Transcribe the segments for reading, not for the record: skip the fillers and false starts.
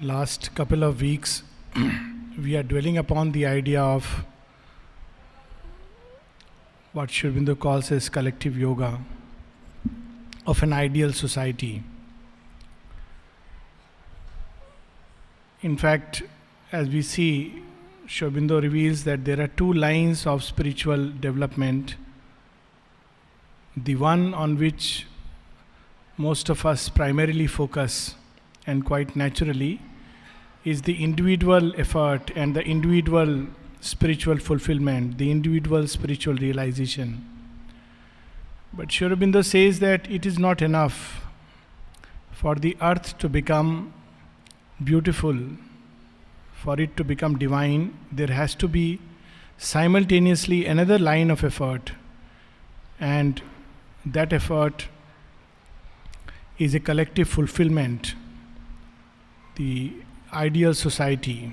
Last couple of weeks, we are dwelling upon the idea of what Aurobindo calls as collective yoga, of an ideal society. In fact, as we see, Aurobindo reveals that there are two lines of spiritual development. The one on which most of us primarily focus, and quite naturally, is the individual effort and the individual spiritual fulfillment, the individual spiritual realization. But Aurobindo says that it is not enough for the earth to become beautiful, for it to become divine. There has to be simultaneously another line of effort, and that effort is a collective fulfillment, the ideal society.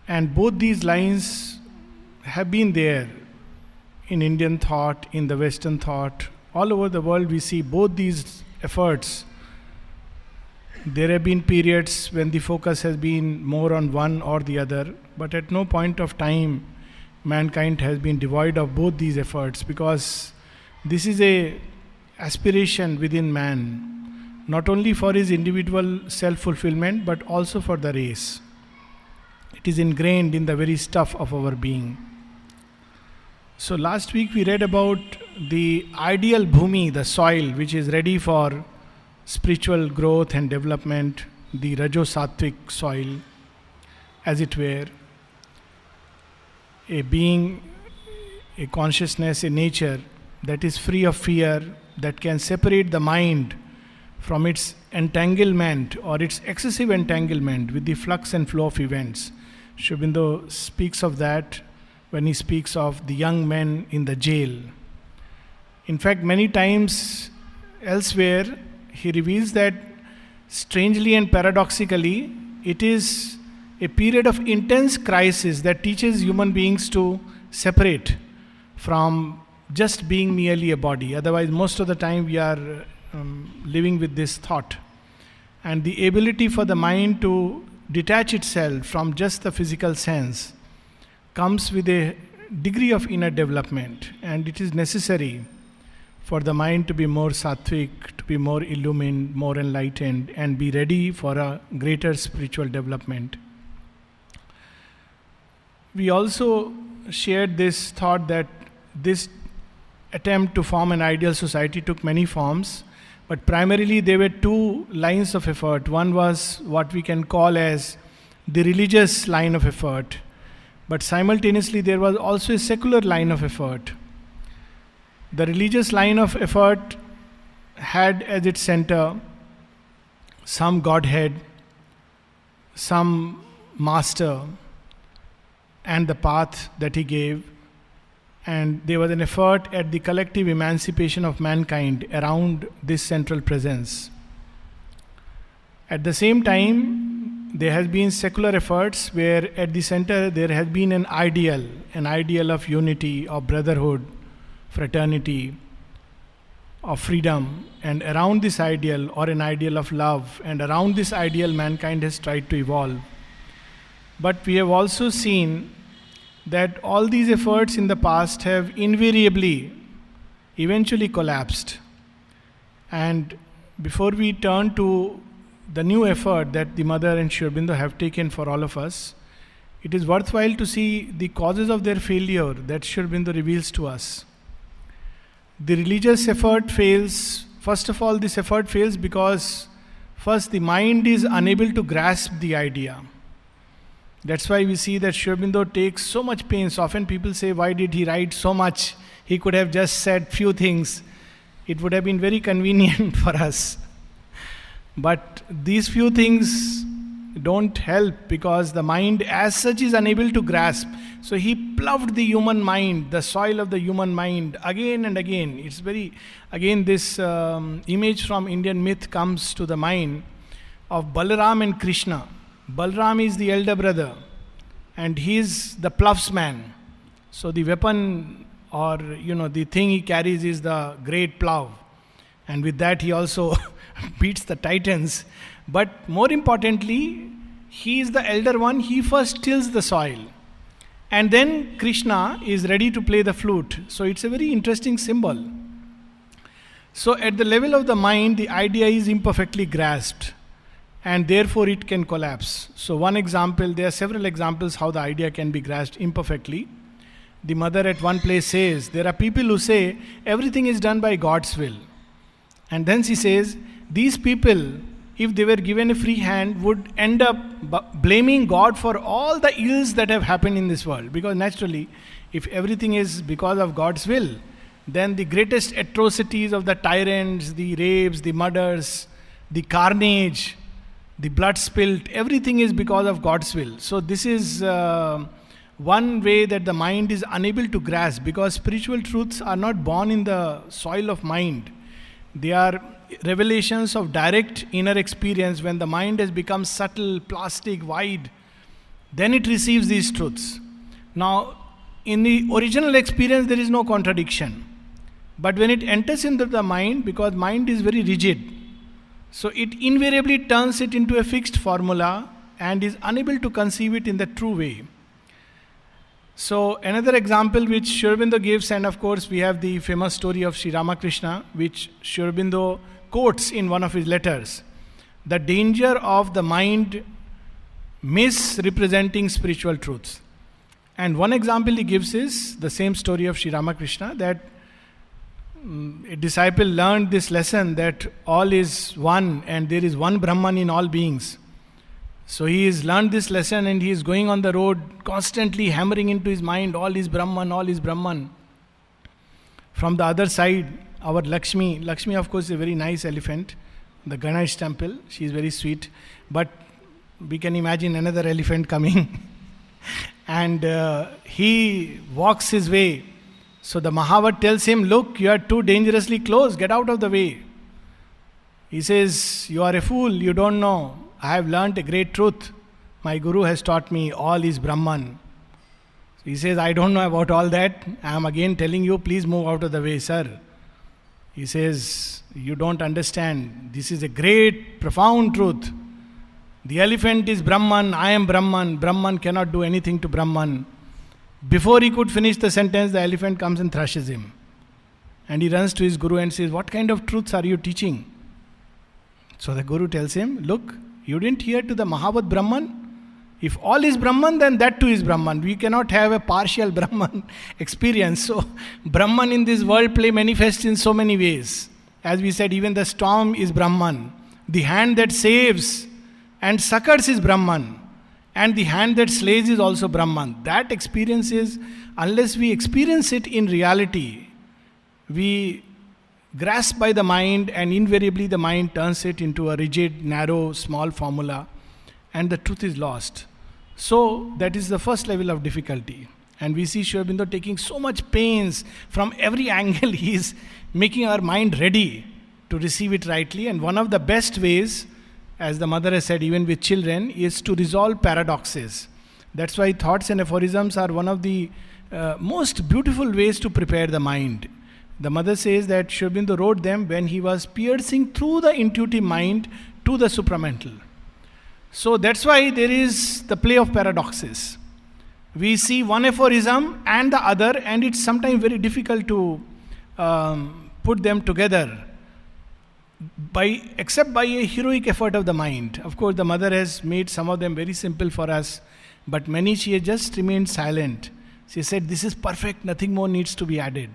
And both these lines have been there in Indian thought, in the Western thought. All over the world we see both these efforts. There have been periods when the focus has been more on one or the other, but at no point of time mankind has been devoid of both these efforts, because this is a aspiration within man, not only for his individual self-fulfillment but also for the race. It is ingrained in the very stuff of our being. So last week we read about the ideal bhumi, the soil which is ready for spiritual growth and development, the Rajo-Sattvic soil, as it were, a being, a consciousness, a nature that is free of fear, that can separate the mind from its entanglement or its excessive entanglement with the flux and flow of events. Aurobindo speaks of that when he speaks of the young men in the jail. In fact, many times elsewhere, he reveals that strangely and paradoxically, it is a period of intense crisis that teaches human beings to separate from just being merely a body. Otherwise, most of the time we are living with this thought. And the ability for the mind to detach itself from just the physical sense comes with a degree of inner development. And it is necessary for the mind to be more sattvic, to be more illumined, more enlightened, and be ready for a greater spiritual development. We also shared this thought that this attempt to form an ideal society took many forms, but primarily there were two lines of effort. One was what we can call as the religious line of effort, but simultaneously there was also a secular line of effort. The religious line of effort had as its center some Godhead, some master, and the path that he gave. And there was an effort at the collective emancipation of mankind around this central presence. At the same time, there has been secular efforts where at the center there has been an ideal of unity, of brotherhood, fraternity, of freedom. And around this ideal, or an ideal of love, and around this ideal mankind has tried to evolve. But we have also seen that all these efforts in the past have invariably eventually collapsed. And before we turn to the new effort that the Mother and Aurobindo have taken for all of us, it is worthwhile to see the causes of their failure that Aurobindo reveals to us. The religious effort fails. First of all, this effort fails because first the mind is unable to grasp the idea. That's why we see that Aurobindo takes so much pains. Often people say, why did he write so much? He could have just said few things. It would have been very convenient for us. But these few things don't help because the mind as such is unable to grasp. So he ploughed the human mind, the soil of the human mind again and again. It's very, again this image from Indian myth comes to the mind of Balaram and Krishna. Balaram is the elder brother and he is the ploughsman. So the weapon or the thing he carries is the great plough. And with that he also beats the titans. But more importantly, he is the elder one, he first tills the soil. And then Krishna is ready to play the flute. So it's a very interesting symbol. So at the level of the mind, the idea is imperfectly grasped, and therefore it can collapse. So one example, there are several examples how the idea can be grasped imperfectly. The mother at one place says, there are people who say everything is done by God's will. And then she says, these people, if they were given a free hand, would end up blaming God for all the ills that have happened in this world. Because naturally, if everything is because of God's will, then the greatest atrocities of the tyrants, the rapes, the murders, the carnage, the blood spilled, everything is because of God's will. So this is one way that the mind is unable to grasp, because spiritual truths are not born in the soil of mind. They are revelations of direct inner experience. When the mind has become subtle, plastic, wide, then it receives these truths. Now, in the original experience, there is no contradiction. But when it enters into the mind, because mind is very rigid, so it invariably turns it into a fixed formula and is unable to conceive it in the true way. So another example which Sri Aurobindo gives, and of course we have the famous story of Sri Ramakrishna, which Sri Aurobindo quotes in one of his letters. The danger of the mind misrepresenting spiritual truths. And one example he gives is the same story of Sri Ramakrishna, that a disciple learned this lesson that all is one and there is one Brahman in all beings. So he has learned this lesson and he is going on the road constantly hammering into his mind, all is Brahman, all is Brahman. From the other side, our Lakshmi of course is a very nice elephant, the Ganesh temple, she is very sweet, but we can imagine another elephant coming and he walks his way. So the Mahavat tells him, look, you are too dangerously close, get out of the way. He says, you are a fool, you don't know. I have learnt a great truth. My Guru has taught me all is Brahman. He says, I don't know about all that. I am again telling you, please move out of the way, sir. He says, you don't understand. This is a great, profound truth. The elephant is Brahman, I am Brahman. Brahman cannot do anything to Brahman. Before he could finish the sentence, the elephant comes and thrashes him. And he runs to his Guru and says, what kind of truths are you teaching? So the Guru tells him, look, you didn't hear to the Mahavat Brahman? If all is Brahman, then that too is Brahman. We cannot have a partial Brahman experience. So Brahman in this world play manifests in so many ways. As we said, even the storm is Brahman. The hand that saves and succors is Brahman. And the hand that slays is also Brahman. That experience is, unless we experience it in reality, we grasp by the mind, and invariably the mind turns it into a rigid, narrow, small formula, and the truth is lost. So that is the first level of difficulty. And we see Sri Aurobindo taking so much pains from every angle. He is making our mind ready to receive it rightly. And one of the best ways, as the mother has said, even with children, is to resolve paradoxes. That's why thoughts and aphorisms are one of the most beautiful ways to prepare the mind. The mother says that Sri Aurobindo wrote them when he was piercing through the intuitive mind to the supramental. So that's why there is the play of paradoxes. We see one aphorism and the other, and it's sometimes very difficult to put them together except by a heroic effort of the mind. Of course, the mother has made some of them very simple for us, but many she has just remained silent. She said, this is perfect, nothing more needs to be added.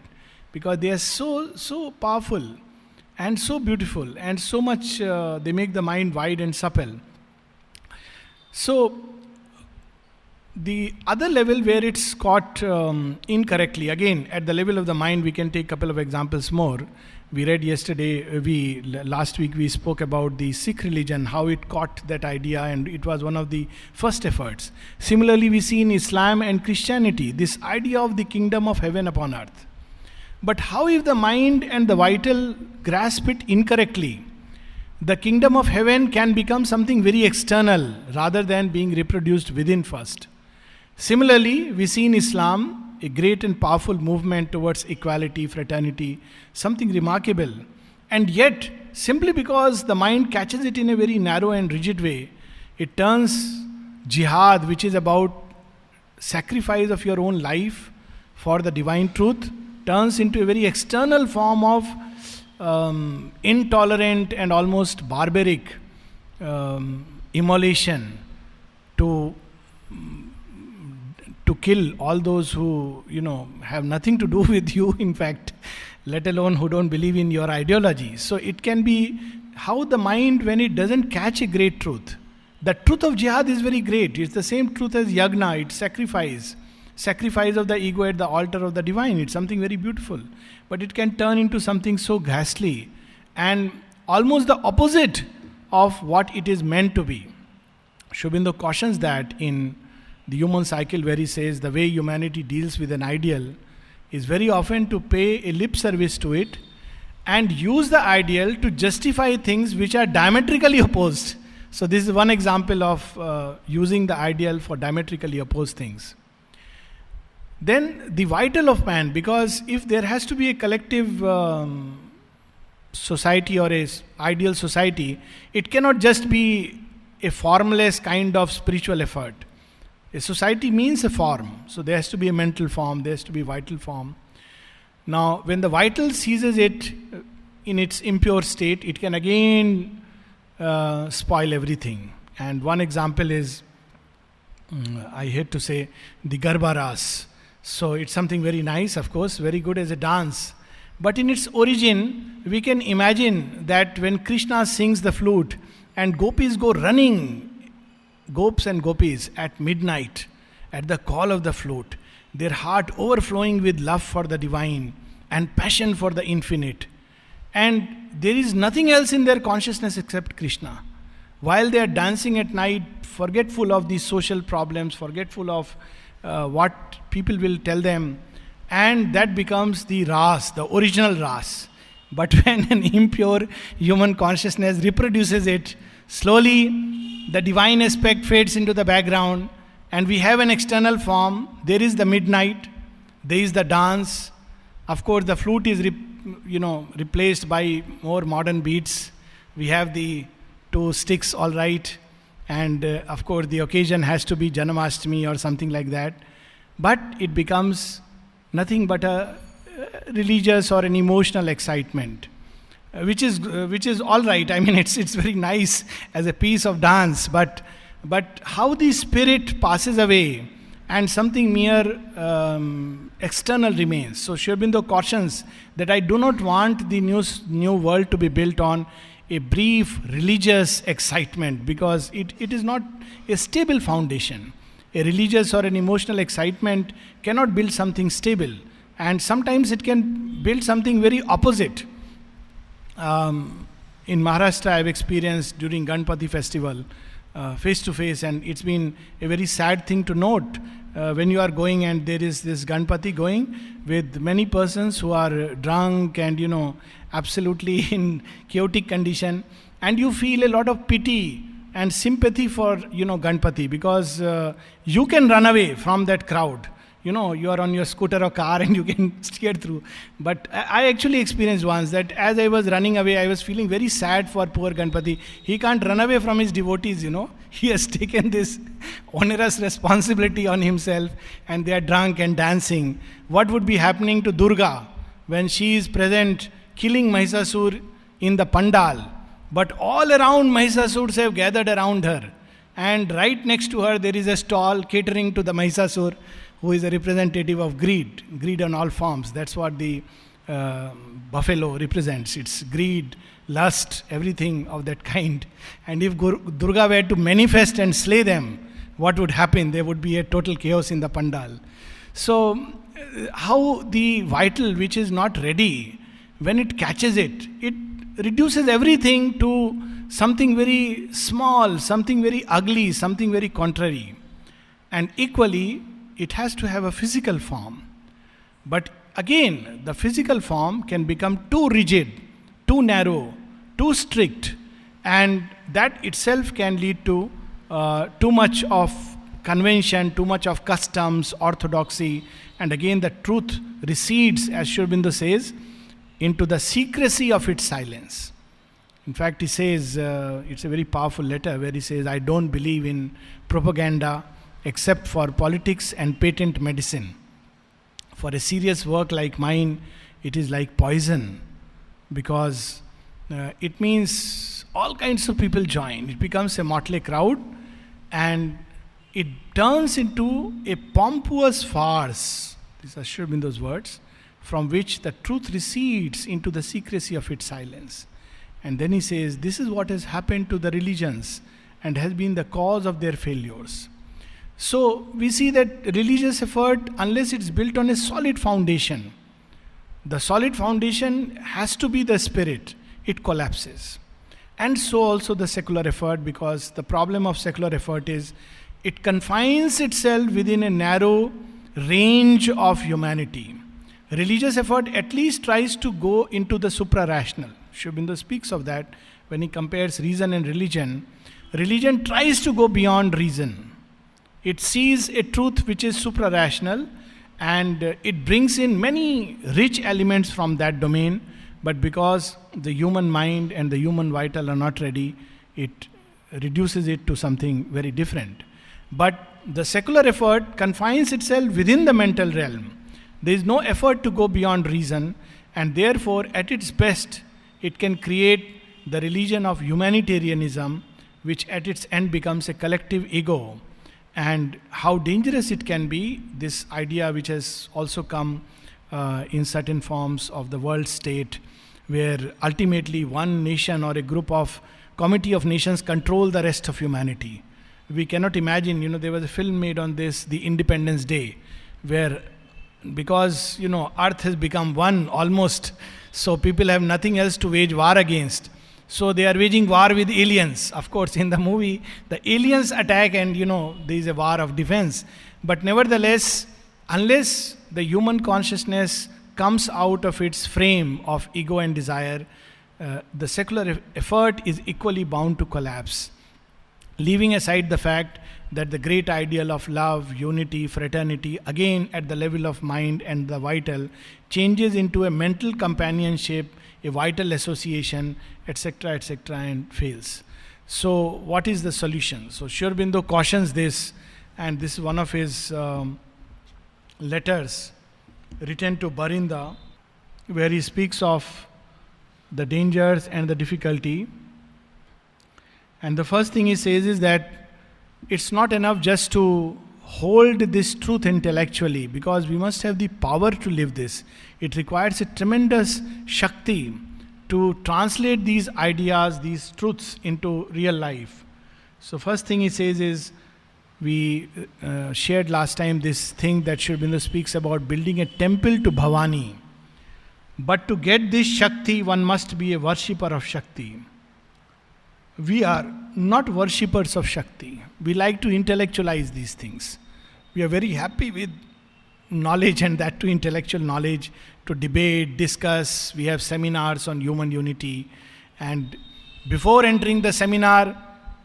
Because they are so powerful and so beautiful and so much they make the mind wide and supple. So the other level where it's caught incorrectly, again at the level of the mind, we can take a couple of examples more. We read yesterday, last week we spoke about the Sikh religion, how it caught that idea, and it was one of the first efforts. Similarly, we see in Islam and Christianity this idea of the kingdom of heaven upon earth. But how if the mind and the vital grasp it incorrectly? The kingdom of heaven can become something very external rather than being reproduced within first. Similarly, we see in Islam a great and powerful movement towards equality, fraternity, something remarkable. And yet, simply because the mind catches it in a very narrow and rigid way. It turns jihad, which is about sacrifice of your own life for the divine truth, turns into a very external form of intolerant and almost barbaric immolation to kill all those who have nothing to do with you, in fact, let alone who don't believe in your ideology. So it can be how the mind, when it doesn't catch a great truth, the truth of jihad is very great. It's the same truth as yagna, it's sacrifice of the ego at the altar of the divine. It's something very beautiful, but it can turn into something so ghastly and almost the opposite of what it is meant to be. Aurobindo cautions that in the human cycle, where he says the way humanity deals with an ideal is very often to pay a lip service to it and use the ideal to justify things which are diametrically opposed. So this is one example of using the ideal for diametrically opposed things. Then the vital of man, because if there has to be a collective society or a ideal society, it cannot just be a formless kind of spiritual effort. A society means a form. So there has to be a mental form, there has to be a vital form. Now, when the vital seizes it in its impure state, it can again spoil everything. And one example is, I hate to say, the Garba Ras. So it's something very nice, of course, very good as a dance. But in its origin, we can imagine that when Krishna sings the flute and gopis go running, gopis and gopis at midnight, at the call of the flute, their heart overflowing with love for the divine and passion for the infinite. And there is nothing else in their consciousness except Krishna. While they are dancing at night, forgetful of these social problems, forgetful of what people will tell them, and that becomes the ras, the original ras. But when an impure human consciousness reproduces it, slowly the divine aspect fades into the background and we have an external form. There is the midnight, there is the dance. Of course, the flute is replaced by more modern beats. We have the two sticks, all right, and of course the occasion has to be Janmashtami or something like that. But it becomes nothing but a religious or an emotional excitement, which is all right. I mean, it's very nice as a piece of dance, but how the spirit passes away and something mere external remains. So Aurobindo cautions that I do not want the new world to be built on a brief religious excitement, because it is not a stable foundation. A religious or an emotional excitement cannot build something stable, and sometimes it can build something very opposite. In Maharashtra, I have experienced during Ganpati festival, face to face, and it's been a very sad thing to note when you are going and there is this Ganpati going with many persons who are drunk and absolutely in chaotic condition, and you feel a lot of pity and sympathy for Ganpati, because you can run away from that crowd. You are on your scooter or car and you can steer through. But I actually experienced once that as I was running away, I was feeling very sad for poor Ganpati. He can't run away from his devotees, He has taken this onerous responsibility on himself, and they are drunk and dancing. What would be happening to Durga when she is present killing Mahishasur in the Pandal? But all around Mahishasurs have gathered around her. And right next to her there is a stall catering to the Mahishasur, who is a representative of greed on all forms. That's what the buffalo represents. It's greed, lust, everything of that kind. And if Durga were to manifest and slay them, what would happen? There would be a total chaos in the Pandal. So, how the vital, which is not ready, when it catches it reduces everything to something very small, something very ugly, something very contrary. And equally, it has to have a physical form. But again, the physical form can become too rigid, too narrow, too strict, and that itself can lead to too much of convention, too much of customs, orthodoxy, and again the truth recedes, as Aurobindo says, into the secrecy of its silence. In fact, he says, it's a very powerful letter where he says, I don't believe in propaganda except for politics and patent medicine. For a serious work like mine, it is like poison, because it means all kinds of people join. It becomes a motley crowd, and it turns into a pompous farce. These are Aurobindo's words, from which the truth recedes into the secrecy of its silence. And then he says, this is what has happened to the religions and has been the cause of their failures. So we see that religious effort, unless it's built on a solid foundation, the solid foundation has to be the spirit, it collapses. And so also the secular effort, because the problem of secular effort is it confines itself within a narrow range of humanity. Religious effort at least tries to go into the supra-rational. Aurobindo speaks of that when he compares reason and religion. Religion tries to go beyond reason. It sees a truth which is supra-rational, and it brings in many rich elements from that domain, but because the human mind and the human vital are not ready, it reduces it to something very different. But the secular effort confines itself within the mental realm. There is no effort to go beyond reason, and therefore, at its best, it can create the religion of humanitarianism, which at its end becomes a collective ego. And how dangerous it can be, this idea which has also come in certain forms of the world state, where ultimately one nation or a group of committee of nations control the rest of humanity. We cannot imagine, there was a film made on this, the Independence Day, where because, earth has become one almost, so people have nothing else to wage war against. So they are waging war with aliens. Of course, in the movie, the aliens attack and, there is a war of defense. But nevertheless, unless the human consciousness comes out of its frame of ego and desire, the secular effort is equally bound to collapse. Leaving aside the fact that the great ideal of love, unity, fraternity, again at the level of mind and the vital, changes into a mental companionship, a vital association, etc., and fails. So, what is the solution? So, Aurobindo cautions this, and this is one of his letters written to Barinda, where he speaks of the dangers and the difficulty. And the first thing he says is that it's not enough just to hold this truth intellectually, because we must have the power to live this. It requires a tremendous Shakti to translate these ideas, these truths into real life. So first thing he says is, we shared last time this thing that Aurobindo speaks about building a temple to Bhavani. But to get this Shakti, one must be a worshipper of Shakti. We are not worshippers of Shakti. We like to intellectualize these things. We are very happy with knowledge, and that to intellectual knowledge, to debate, discuss. We have seminars on human unity, and before entering the seminar,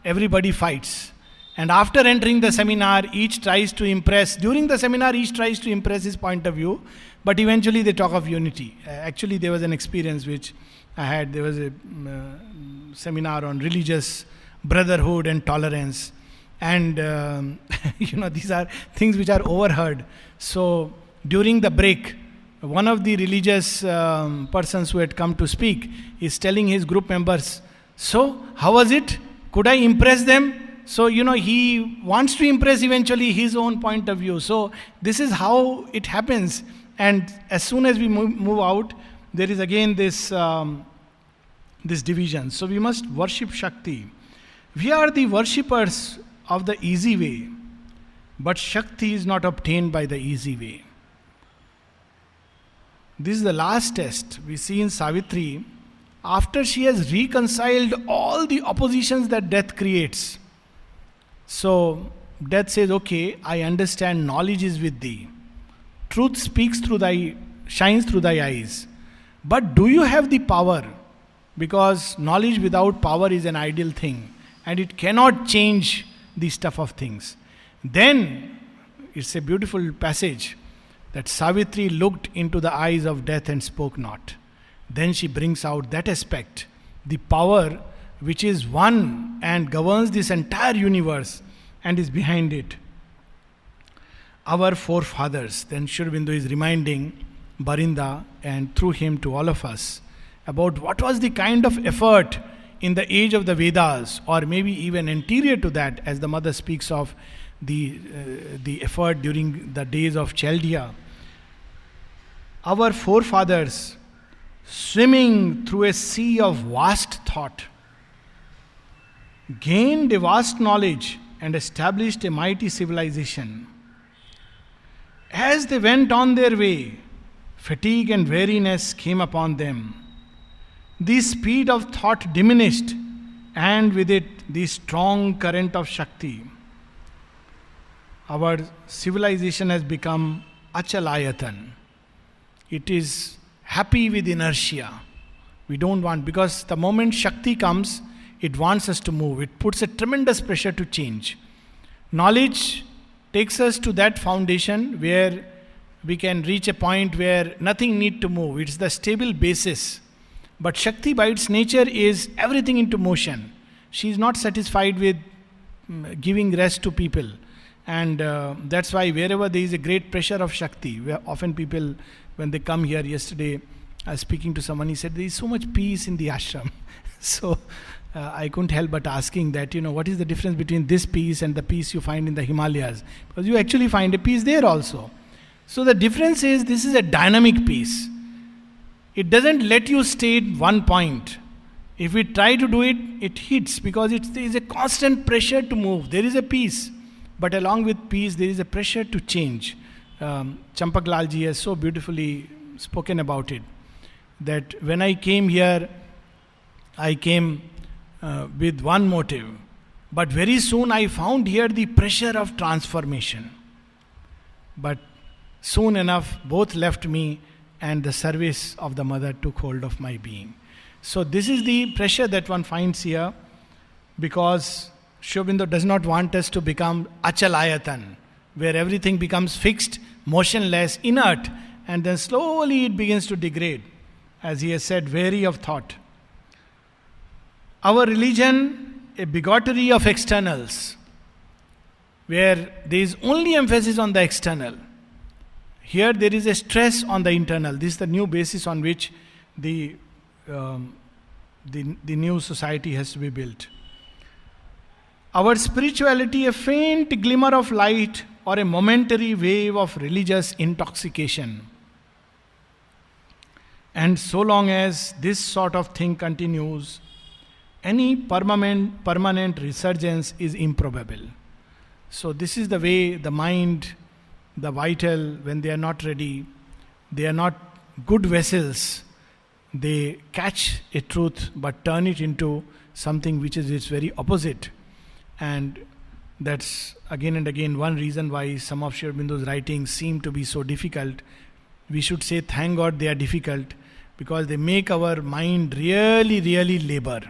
everybody fights. And after entering the seminar, each tries to impress. During the seminar, each tries to impress his point of view, but eventually they talk of unity. Actually, there was an experience which I had. There was a seminar on religious brotherhood and tolerance, and these are things which are overheard. So during the break, one of the religious persons who had come to speak is telling his group members, so how was it? Could I impress them? So he wants to impress eventually his own point of view. So this is how it happens. And as soon as we move out, there is again this division. So we must worship Shakti. We are the worshippers of the easy way, but Shakti is not obtained by the easy way. This is the last test we see in Savitri. After she has reconciled all the oppositions that death creates, so death says, okay, I understand, knowledge is with thee. Truth shines through thy eyes. But do you have the power? Because knowledge without power is an ideal thing, and it cannot change the stuff of things. Then, it's a beautiful passage that Savitri looked into the eyes of death and spoke not. Then she brings out that aspect the power which is one and governs this entire universe and is behind it. Our forefathers, then Sri Aurobindo is reminding Barinda and through him to all of us about what was the kind of effort in the age of the Vedas, or maybe even anterior to that, as the mother speaks of the effort during the days of Chaldea. Our forefathers, swimming through a sea of vast thought, gained a vast knowledge and established a mighty civilization. As they went on their way, fatigue and weariness came upon them. The speed of thought diminished, and with it the strong current of Shakti. Our civilization has become achalayatan. It is happy with inertia. We don't want, because the moment Shakti comes, it wants us to move. It puts a tremendous pressure to change. Knowledge takes us to that foundation where we can reach a point where nothing need to move. It's the stable basis. But Shakti by its nature is everything into motion. She is not satisfied with giving rest to people. And that's why wherever there is a great pressure of Shakti, where often people, when they come here, yesterday I was speaking to someone, he said there is so much peace in the ashram. So I couldn't help but asking that, what is the difference between this peace and the peace you find in the Himalayas? Because you actually find a peace there also. So the difference is, this is a dynamic peace. It doesn't let you stay at one point. If we try to do it, it hits, because there is a constant pressure to move. There is a peace. But along with peace, there is a pressure to change. Champak Lalji has so beautifully spoken about it. That when I came here, I came with one motive. But very soon I found here the pressure of transformation. But soon enough, both left me, and the service of the mother took hold of my being. So this is the pressure that one finds here, because Sri Aurobindo does not want us to become achalayatan, where everything becomes fixed, motionless, inert, and then slowly it begins to degrade. As he has said, weary of thought. Our religion, a bigotry of externals, where there is only emphasis on the external. Here there is a stress on the internal. This is the new basis on which the new society has to be built. Our spirituality, a faint glimmer of light or a momentary wave of religious intoxication. And so long as this sort of thing continues, any permanent resurgence is improbable. So this is the way the mind, the vital, when they are not ready, they are not good vessels. They catch a truth but turn it into something which is its very opposite. And that's again and again one reason why some of Sri Aurobindo's writings seem to be so difficult. We should say thank God they are difficult, because they make our mind really, really labor.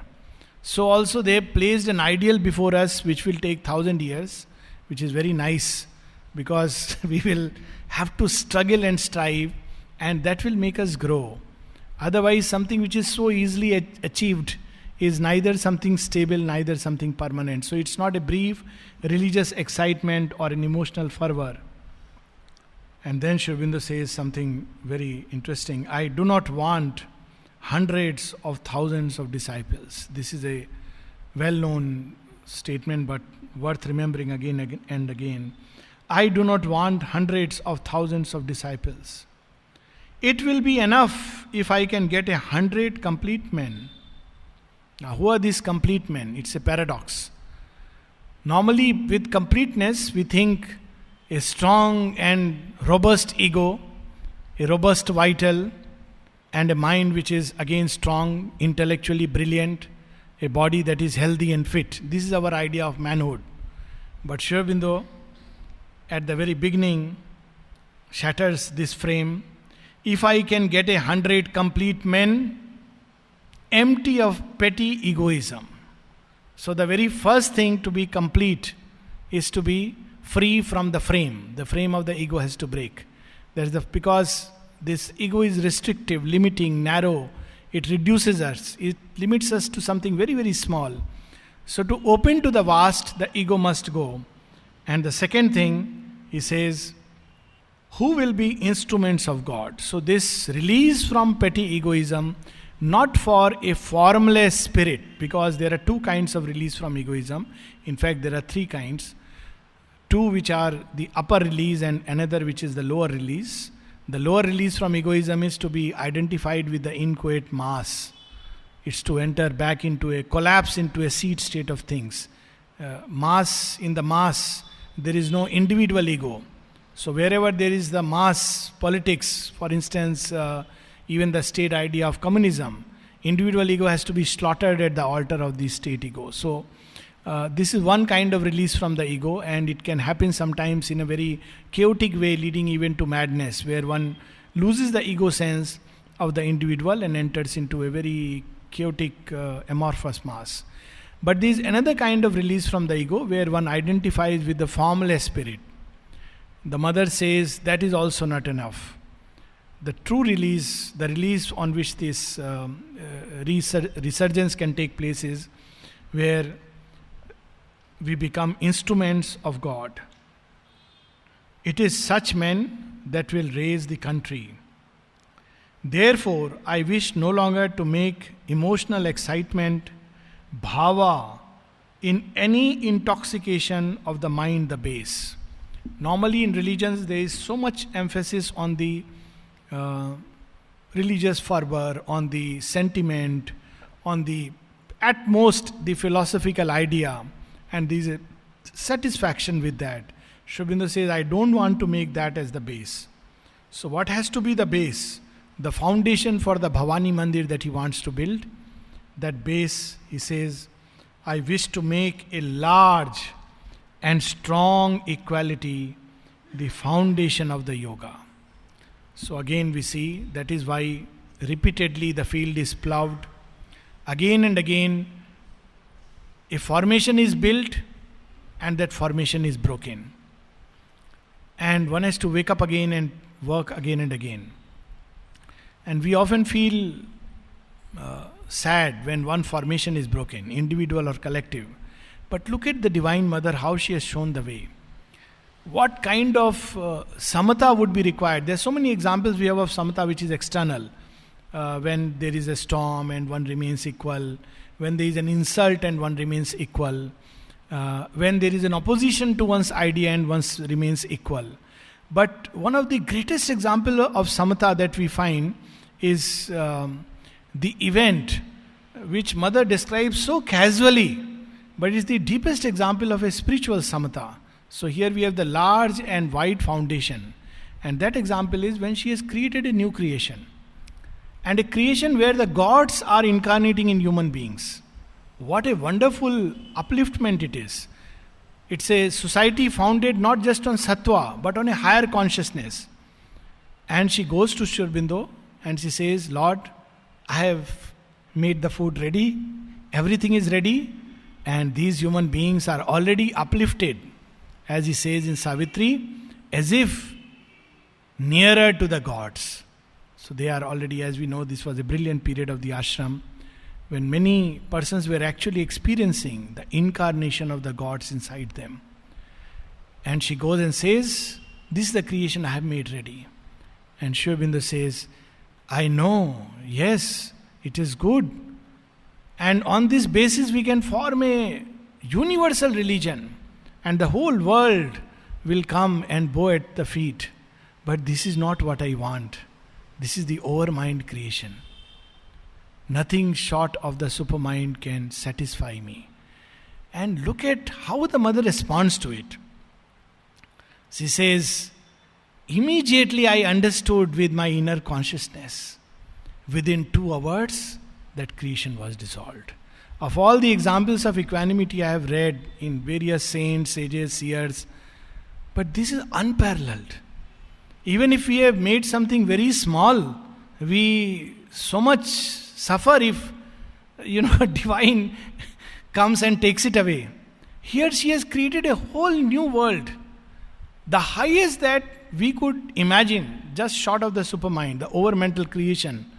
So also they have placed an ideal before us which will take 1,000 years, which is very nice, because we will have to struggle and strive, and that will make us grow. Otherwise, something which is so easily achieved is neither something stable, neither something permanent. So it's not a brief religious excitement or an emotional fervor. And then Sri Aurobindo says something very interesting. I do not want hundreds of thousands of disciples. This is a well-known statement, but worth remembering again and again. I do not want hundreds of thousands of disciples. It will be enough if I can get 100 complete men. Now, who are these complete men? It's a paradox. Normally, with completeness, we think a strong and robust ego, a robust vital, and a mind which is again strong, intellectually brilliant, a body that is healthy and fit. This is our idea of manhood. But Sri Aurobindo, at the very beginning, shatters this frame. If I can get 100 complete men, empty of petty egoism. So the very first thing to be complete is to be free from the frame. The frame of the ego has to break. Because this ego is restrictive, limiting, narrow. it reduces us, it limits us to something very, very small. So to open to the vast, the ego must go. And the second thing, he says, who will be instruments of God? So this release from petty egoism, not for a formless spirit, because there are two kinds of release from egoism. In fact, there are three kinds. Two which are the upper release and another which is the lower release. The lower release from egoism is to be identified with the inchoate mass. It's to enter back into a collapse into a seed state of things. Mass, in the mass, there is no individual ego. So wherever there is the mass politics, for instance, even the state idea of communism, individual ego has to be slaughtered at the altar of the state ego. So this is one kind of release from the ego, and it can happen sometimes in a very chaotic way, leading even to madness, where one loses the ego sense of the individual and enters into a very chaotic, amorphous mass. But there is another kind of release from the ego where one identifies with the formless spirit. The mother says that is also not enough. The true release, the release on which this resurgence can take place, is where we become instruments of God. It is such men that will raise the country. Therefore, I wish no longer to make emotional excitement, bhava, in any intoxication of the mind the base. Normally in religions there is so much emphasis on the religious fervor, on the sentiment, on the at most the philosophical idea, and there is a satisfaction with that. Aurobindo says, I don't want to make that as the base. So what has to be the base? The foundation for the Bhavani Mandir that he wants to build, that base, he says, I wish to make a large and strong equality the foundation of the yoga. So again we see that is why repeatedly the field is ploughed. Again and again a formation is built and that formation is broken. And one has to wake up again and work again and again. And we often feel sad when one formation is broken, individual or collective. But look at the Divine Mother, how she has shown the way. What kind of samatha would be required? There are so many examples we have of samatha which is external. When there is a storm and one remains equal. When there is an insult and one remains equal. When there is an opposition to one's idea and one remains equal. But one of the greatest example of samatha that we find is the event which Mother describes so casually, but is the deepest example of a spiritual samatha. So here we have the large and wide foundation, and that example is when she has created a new creation, and a creation where the gods are incarnating in human beings. What a wonderful upliftment it is. It's a society founded not just on sattva but on a higher consciousness. And she goes to Aurobindo and she says, Lord, I have made the food ready, everything is ready, and these human beings are already uplifted, as he says in Savitri, as if nearer to the gods. So they are already, as we know, this was a brilliant period of the ashram when many persons were actually experiencing the incarnation of the gods inside them. And she goes and says, this is the creation I have made ready. And Aurobindo says, I know, yes, it is good. And on this basis we can form a universal religion and the whole world will come and bow at the feet. But this is not what I want. This is the overmind creation. Nothing short of the supermind can satisfy me. And look at how the mother responds to it. She says, immediately I understood with my inner consciousness. Within 2 hours, that creation was dissolved. Of all the examples of equanimity I have read in various saints, sages, seers, but this is unparalleled. Even if we have made something very small, we so much suffer if, divine comes and takes it away. Here she has created a whole new world. The highest that we could imagine, just short of the supermind, the overmental creation.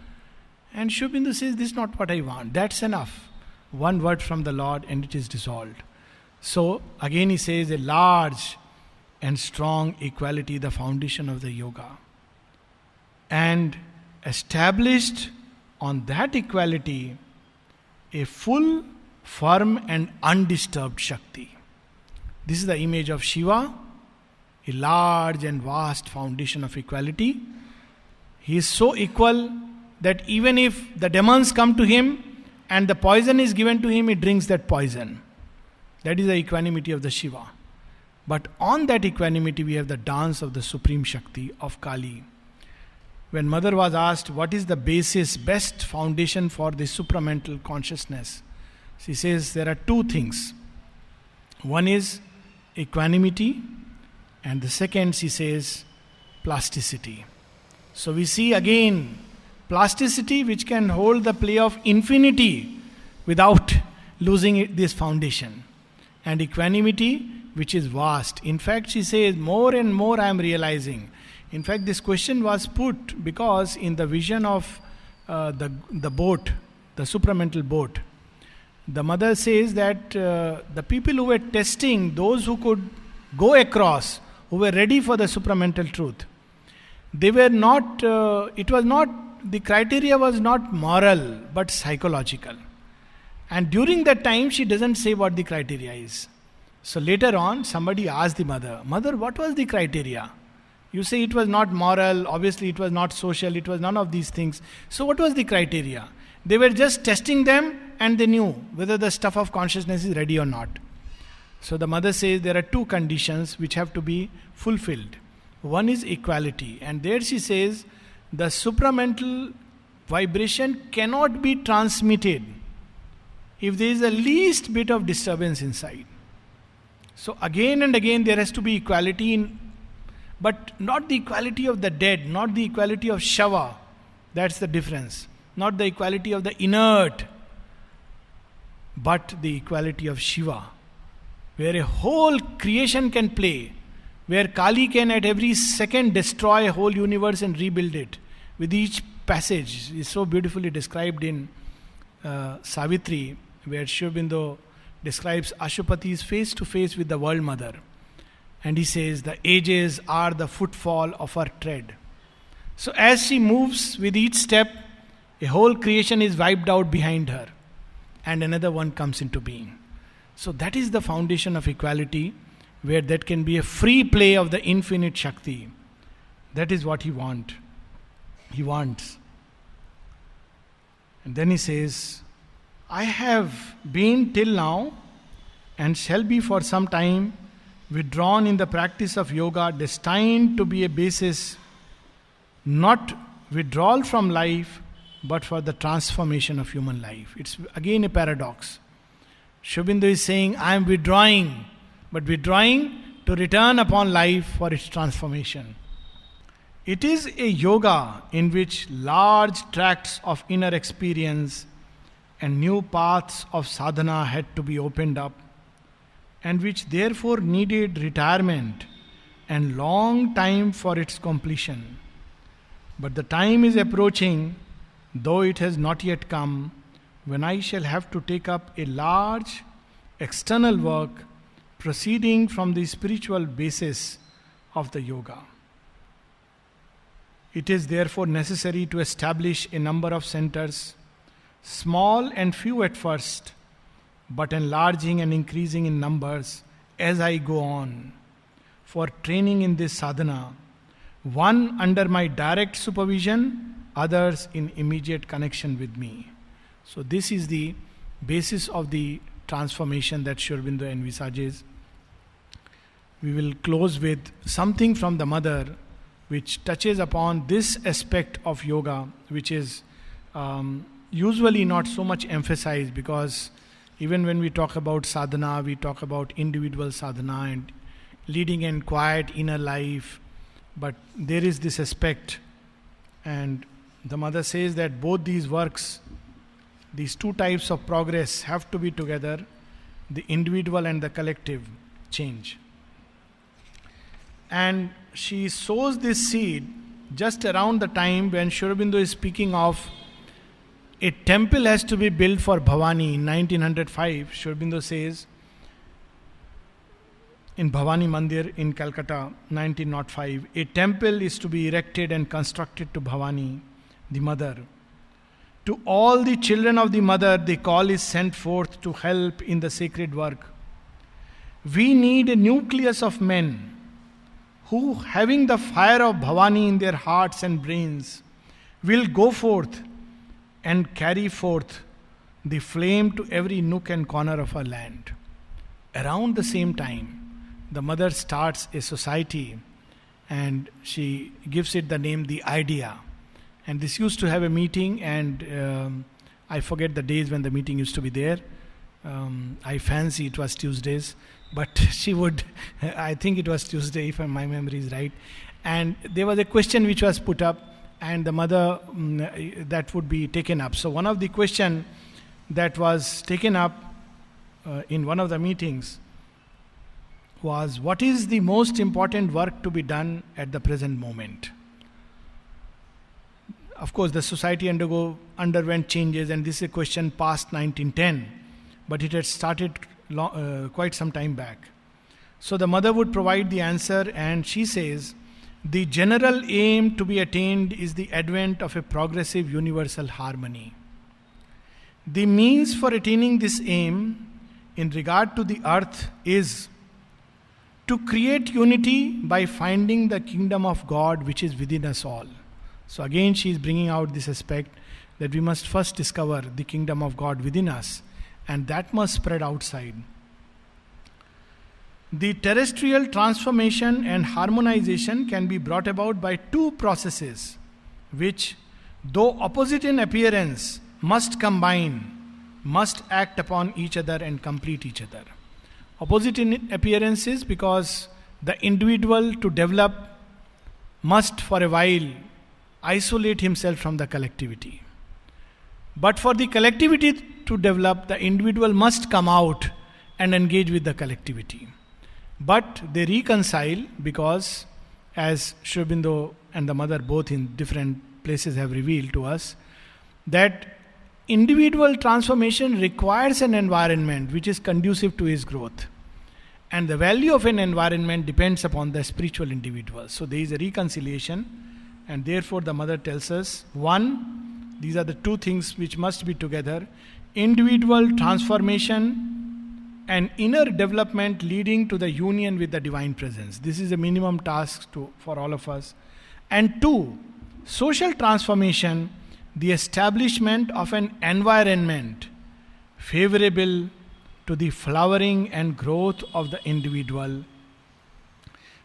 And Sri Aurobindo says, this is not what I want. That's enough. One word from the Lord and it is dissolved. So again he says, a large and strong equality, the foundation of the yoga. And established on that equality, a full, firm and undisturbed Shakti. This is the image of Shiva, a large and vast foundation of equality. He is so equal that even if the demons come to him and the poison is given to him, he drinks that poison. That is the equanimity of the Shiva. But on that equanimity we have the dance of the Supreme Shakti of Kali. When Mother was asked what is the basis, best foundation for the supramental consciousness, she says there are two things. One is equanimity, and the second, she says, plasticity. So we see again plasticity which can hold the play of infinity without losing this foundation, and equanimity which is vast. In fact, she says, more and more I am realizing. In fact, this question was put because in the vision of the boat, the supramental boat, the mother says that the people who were testing, those who could go across, who were ready for the supramental truth, they were not, the criteria was not moral but psychological. And during that time she doesn't say what the criteria is. So later on somebody asked the mother, Mother, what was the criteria? You say it was not moral, obviously it was not social, it was none of these things. So what was the criteria? They were just testing them and they knew whether the stuff of consciousness is ready or not. So the mother says there are two conditions which have to be fulfilled. One is equality, and there she says the supramental vibration cannot be transmitted if there is the least bit of disturbance inside. So again and again there has to be equality but not the equality of the dead, not the equality of Shava. That's the difference. Not the equality of the inert, but the equality of Shiva, where a whole creation can play, where Kali can at every second destroy a whole universe and rebuild it. With each passage is so beautifully described in Savitri, where Sri Aurobindo describes Ashupati's face to face with the world mother. And he says, the ages are the footfall of her tread. So as she moves with each step, a whole creation is wiped out behind her, and another one comes into being. So that is the foundation of equality, where that can be a free play of the infinite Shakti. That is what he wants. And then he says, I have been till now and shall be for some time withdrawn in the practice of yoga, destined to be a basis, not withdrawal from life, but for the transformation of human life. It's again a paradox. Sri Aurobindo is saying, I am withdrawing, but withdrawing to return upon life for its transformation. It is a yoga in which large tracts of inner experience and new paths of sadhana had to be opened up, and which therefore needed retirement and long time for its completion. But the time is approaching, though it has not yet come, when I shall have to take up a large external work proceeding from the spiritual basis of the yoga. It is therefore necessary to establish a number of centers, small and few at first, but enlarging and increasing in numbers as I go on, for training in this sadhana, one under my direct supervision, others in immediate connection with me. So this is the basis of the transformation that Sri Aurobindo envisages. We will close with something from the mother which touches upon this aspect of yoga, which is usually not so much emphasized, because even when we talk about sadhana, we talk about individual sadhana and leading a quiet inner life. But there is this aspect, and the mother says that both these works, these two types of progress have to be together, the individual and the collective change. And she sows this seed just around the time when Sri Aurobindo is speaking of a temple has to be built for Bhavani in 1905. Sri Aurobindo says in Bhavani Mandir in Calcutta, 1905, a temple is to be erected and constructed to Bhavani, the mother. To all the children of the mother, the call is sent forth to help in the sacred work. We need a nucleus of men who, having the fire of Bhavani in their hearts and brains, will go forth and carry forth the flame to every nook and corner of our land. Around the same time, the mother starts a society and she gives it the name The Idea. And this used to have a meeting, and I forget the days when the meeting used to be there. I fancy it was Tuesdays, but she would, I think it was Tuesday if my memory is right. And there was a question which was put up, and the mother, that would be taken up. So one of the question that was taken up in one of the meetings was, what is the most important work to be done at the present moment? Of course, the society underwent changes, and this is a question past 1910, but it had started quite some time back. So the mother would provide the answer, and she says, the general aim to be attained is the advent of a progressive universal harmony. The means for attaining this aim in regard to the earth is to create unity by finding the kingdom of God which is within us all. So again she is bringing out this aspect that we must first discover the kingdom of God within us, and that must spread outside. The terrestrial transformation and harmonization can be brought about by two processes which, though opposite in appearance, must combine, must act upon each other and complete each other. Opposite in appearances because the individual to develop must for a while isolate himself from the collectivity. But for the collectivity to develop, the individual must come out and engage with the collectivity. But they reconcile because, as Sri Aurobindo and the mother both in different places have revealed to us, that individual transformation requires an environment which is conducive to his growth. And the value of an environment depends upon the spiritual individual. So there is a reconciliation. And therefore the mother tells us, one, these are the two things which must be together: individual transformation and inner development leading to the union with the divine presence. This is a minimum task for all of us. And two, social transformation, the establishment of an environment favorable to the flowering and growth of the individual.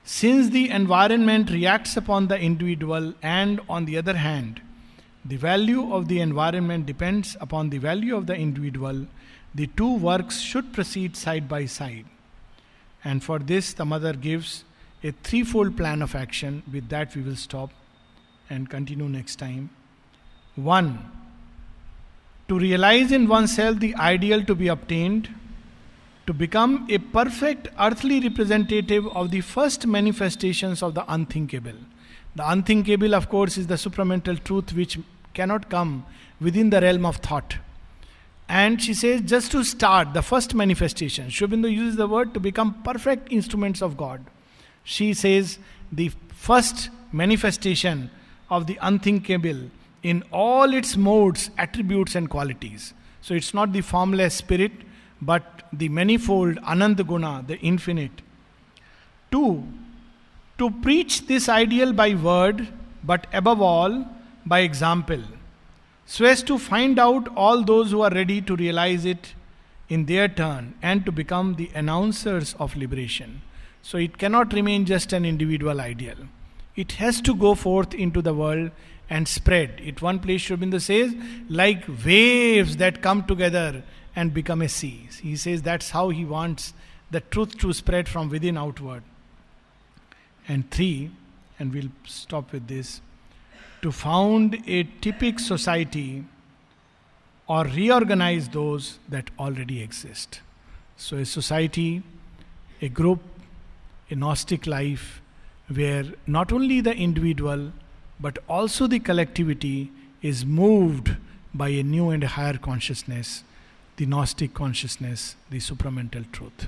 Since the environment reacts upon the individual, and on the other hand, the value of the environment depends upon the value of the individual, the two works should proceed side by side. And for this, the mother gives a threefold plan of action. With that, we will stop and continue next time. 1. To realize in oneself the ideal to be obtained, to become a perfect earthly representative of the first manifestations of the unthinkable. The unthinkable, of course, is the supramental truth which cannot come within the realm of thought. And she says, just to start the first manifestation, Sri Aurobindo uses the word to become perfect instruments of God. She says the first manifestation of the unthinkable in all its modes, attributes and qualities. So it's not the formless spirit, but the manifold Ananda Guna, the infinite. 2. To preach this ideal by word, but above all by example, so as to find out all those who are ready to realize it in their turn and to become the announcers of liberation. So it cannot remain just an individual ideal. It has to go forth into the world and spread. At one place Sri Aurobindo says, like waves that come together and become a sea. He says that's how he wants the truth to spread from within outward. And 3, and we'll stop with this, to found a typic society or reorganize those that already exist. So a society, a group, a Gnostic life, where not only the individual but also the collectivity is moved by a new and higher consciousness, the Gnostic consciousness, the supramental truth.